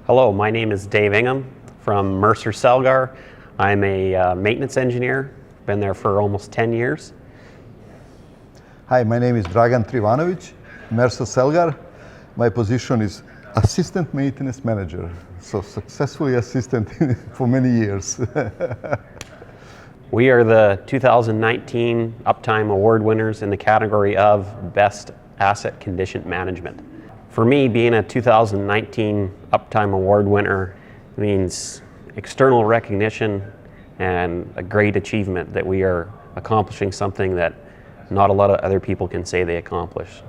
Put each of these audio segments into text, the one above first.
Hello, my name is Dave Ingham from Mercer Celgar. I'm a maintenance engineer, been there for almost 10 years. Hi, my name is Trivanovic, Mercer Celgar. My position is Assistant Maintenance Manager, so successfully assistant for many years. We are the 2019 Uptime Award winners in the category of Best Asset Condition Management. For me, being a 2019 Uptime Award winner means external recognition and a great achievement that we are accomplishing something that not a lot of other people can say they accomplished.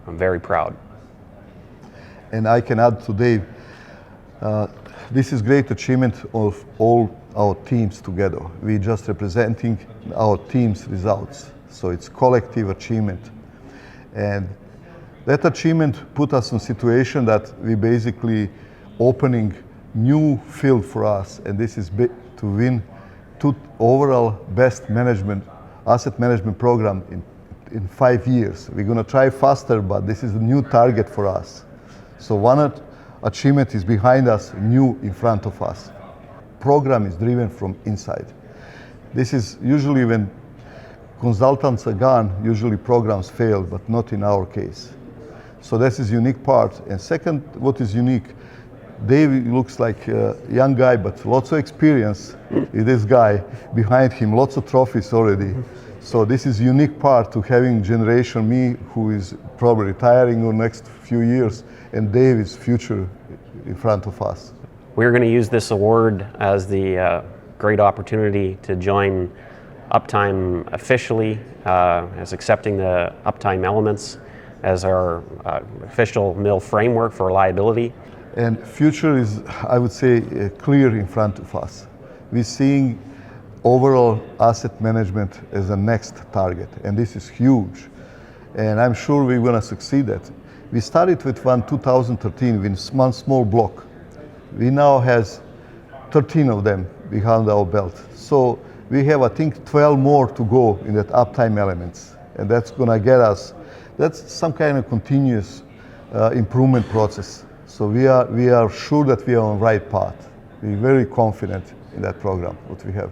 I'm very proud. And I can add today, this is great achievement of all our teams together. We're just representing our team's results. So it's collective achievement. And that achievement put us in a situation that we basically opening new field for us, and this is to win two overall best management, asset management program in 5 years. We're gonna try faster, but this is a new target for us. So one achievement is behind us, new in front of us. Program is driven from inside. This is usually when consultants are gone, usually programs fail, but not in our case. So this is unique part. And second, what is unique, Dave looks like a young guy, but lots of experience. This guy behind him, lots of trophies already. So this is unique part to having generation me, who is probably retiring in the next few years, and Dave is future in front of us. We're going to use this award as the great opportunity to join Uptime officially as accepting the Uptime elements as our official mill framework for reliability. And future is, I would say, clear in front of us. We're seeing overall asset management as a next target, and this is huge. And I'm sure we're going to succeed at it. We started with 2013 with one small block. We now has 13 of them behind our belt. So we have, I think, 12 more to go in that uptime elements. And that's going to get us, that's some kind of continuous improvement process. So we are sure that we are on the right path. We're very confident in that program, what we have.